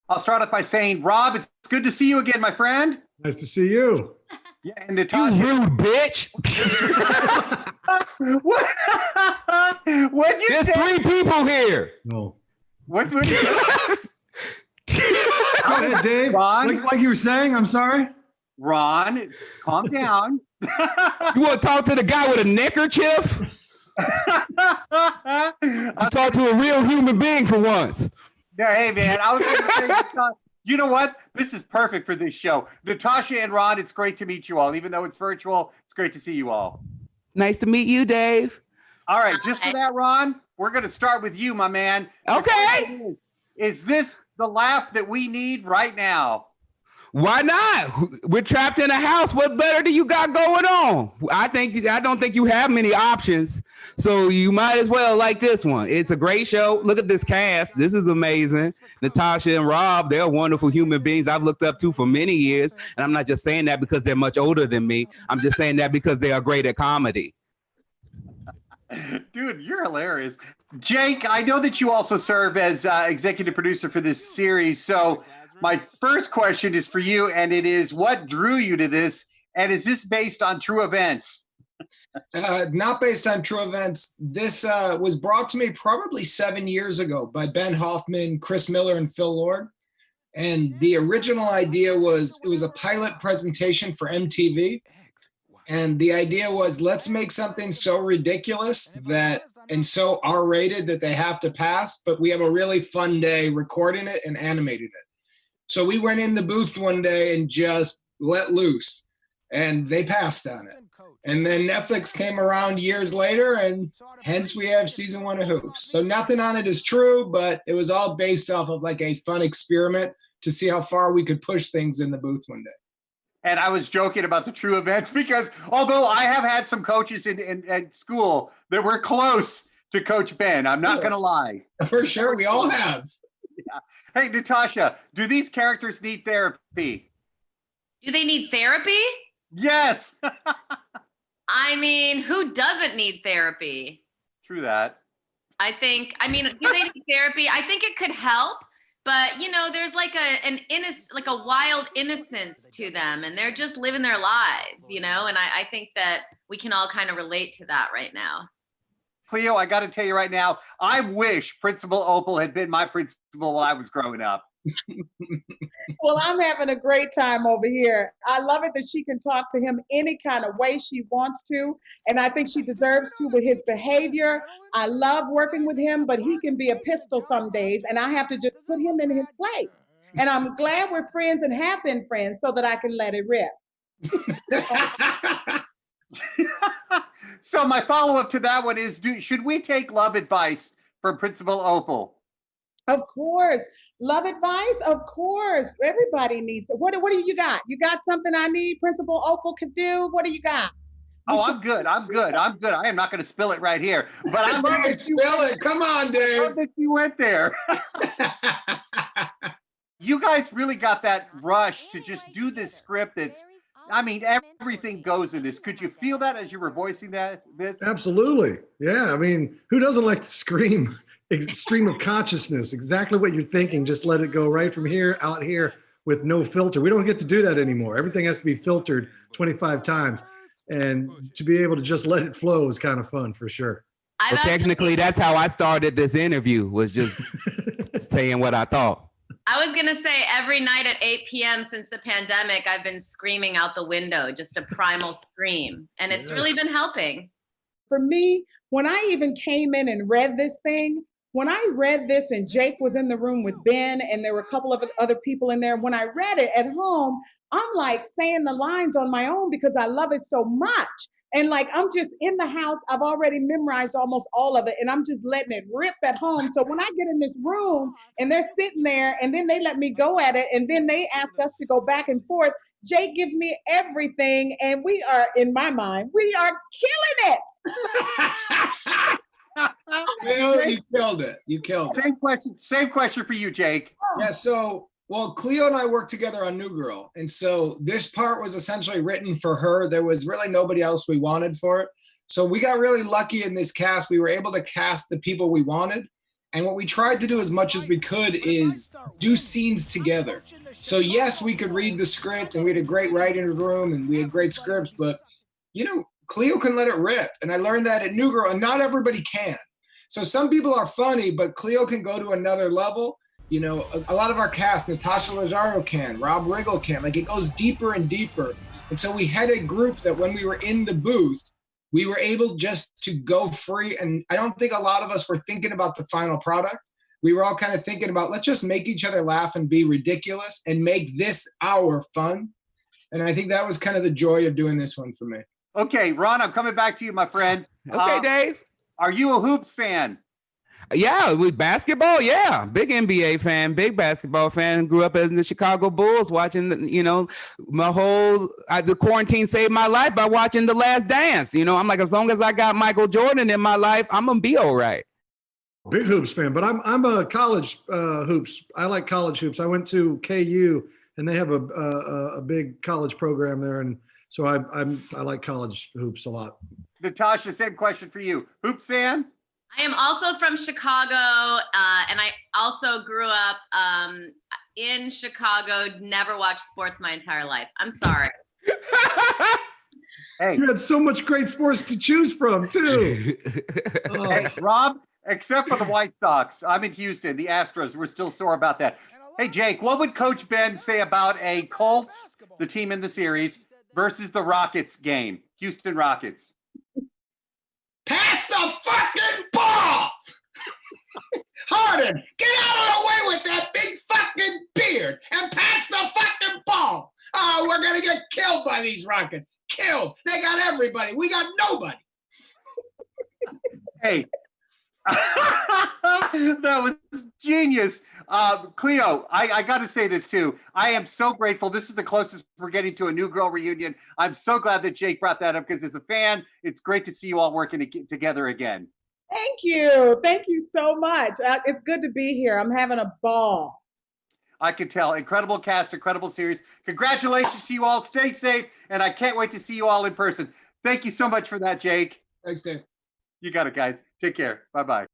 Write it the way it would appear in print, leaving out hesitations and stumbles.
I'll start off by saying, Rob, it's good to see you again, my friend. Nice to see you. Yeah, and Natasha. You rude bitch. What? What'd you There's say? 3 people here. No. What'd you say? Go ahead, Dave. Ron? Like you were saying, I'm sorry. Ron, calm down. You want to talk to the guy with a neckerchief? You talk to a real human being for once. No, hey, man, I was going to say, you know what? This is perfect for this show. Natasha and Ron, it's great to meet you all. Even though it's virtual, it's great to see you all. Nice to meet you, Dave. All right, just for that, Ron, we're going to start with you, my man. Okay. Is this the laugh that we need right now? Why not? We're trapped in a house. What better do you got going on? I don't think you have many options. So you might as well like this one. It's a great show. Look at this cast. This is amazing. Natasha and Rob, they're wonderful human beings I've looked up to for many years. And I'm not just saying that because they're much older than me. I'm just saying that because they are great at comedy. Dude, you're hilarious. Jake, I know that you also serve as executive producer for this series. So my first question is for you, and it is, what drew you to this? And is this based on true events? Not based on true events. This was brought to me probably 7 years ago by Ben Hoffman, Chris Miller, and Phil Lord. And the original idea was, it was a pilot presentation for MTV. And the idea was, let's make something so ridiculous that and so R-rated that they have to pass, but we have a really fun day recording it and animated it. So we went in the booth one day and just let loose, and they passed on it. And then Netflix came around years later, and hence we have season 1 of Hoops. So nothing on it is true, but it was all based off of like a fun experiment to see how far we could push things in the booth one day. And I was joking about the true events because although I have had some coaches in school that were close to Coach Ben, I'm not going to lie. For sure, we all have. Yeah. Hey, Natasha, do these characters need therapy? Do they need therapy? Yes. I mean, who doesn't need therapy? True that. Do they need therapy? I think it could help, but you know, there's like a wild innocence to them, and they're just living their lives, you know, and I think that we can all kind of relate to that right now. Cleo, I got to tell you right now, I wish Principal Opal had been my principal while I was growing up. Well, I'm having a great time over here. I love it that she can talk to him any kind of way she wants to, and I think she deserves to with his behavior. I love working with him, but he can be a pistol some days, and I have to just put him in his place. And I'm glad we're friends and have been friends so that I can let it rip. So my follow-up to that one is, should we take love advice from Principal Opal? Of course. Love advice? Of course. Everybody needs it. What do you got? You got something I need Principal Opal could do? What do you got? I'm good. I am not going to spill it right here. But I love that spill it. Come on, Dave. I love that you went there. You guys really got that rush to just do this script that's, I mean, everything goes in this. Could you feel that as you were voicing this? Absolutely. Yeah. I mean, who doesn't like to scream stream of consciousness? Exactly what you're thinking. Just let it go right from here out here with no filter. We don't get to do that anymore. Everything has to be filtered 25 times. And to be able to just let it flow is kind of fun for sure. Well, technically, that's how I started this interview, was just saying what I thought. I was going to say every night at 8 p.m. since the pandemic, I've been screaming out the window, just a primal scream. And it's really been helping. For me, when I even came in and read this thing, when I read this and Jake was in the room with Ben and there were a couple of other people in there, when I read it at home, I'm like saying the lines on my own because I love it so much. And like, I'm just in the house, I've already memorized almost all of it, and I'm just letting it rip at home. So when I get in this room and they're sitting there and then they let me go at it and then they ask us to go back and forth, Jake gives me everything, and we are, in my mind, we are killing it. Well, you killed it. You killed it. Same question for you, Jake. Yeah, so, well, Cleo and I worked together on New Girl. And so this part was essentially written for her. There was really nobody else we wanted for it. So we got really lucky in this cast. We were able to cast the people we wanted. And what we tried to do as much as we could is do scenes together. So yes, we could read the script and we had a great writing room and we had great scripts, but Cleo can let it rip. And I learned that at New Girl, and not everybody can. So some people are funny, but Cleo can go to another level. A lot of our cast, Natasha Leggero can, Rob Riggle can, like it goes deeper and deeper. And so we had a group that when we were in the booth, we were able just to go free. And I don't think a lot of us were thinking about the final product. We were all kind of thinking about, let's just make each other laugh and be ridiculous and make this hour fun. And I think that was kind of the joy of doing this one for me. Okay, Ron, I'm coming back to you, my friend. Okay, Dave. Are you a hoops fan? Yeah, with basketball, yeah. Big NBA fan, big basketball fan. Grew up in the Chicago Bulls, watching, my whole, the quarantine saved my life by watching The Last Dance. I'm like, as long as I got Michael Jordan in my life, I'm going to be all right. Big hoops fan, but I'm a college hoops. I like college hoops. I went to KU, and they have a big college program there, and so I like college hoops a lot. Natasha, same question for you. Hoops fan? I am also from Chicago, and I also grew up in Chicago. Never watched sports my entire life. I'm sorry. Hey, you had so much great sports to choose from, too. Oh. Hey, Rob, except for the White Sox, I'm in Houston, the Astros. We're still sore about that. Hey, Jake, what would Coach Ben say about a Colts, the team in the series, versus the Rockets game, Houston Rockets? Pass the fucking ball! Harden, get out of the way with that big fucking beard and pass the fucking ball. Oh, we're going to get killed by these Rockets. Killed. They got everybody. We got nobody. Hey, that was genius. Cleo, I got to say this too. I am so grateful. This is the closest we're getting to a New Girl reunion. I'm so glad that Jake brought that up because as a fan, it's great to see you all working together again. Thank you. Thank you so much. It's good to be here. I'm having a ball. I can tell. Incredible cast, incredible series. Congratulations to you all. Stay safe, and I can't wait to see you all in person. Thank you so much for that, Jake. Thanks, Dave. You got it, guys. Take care. Bye-bye.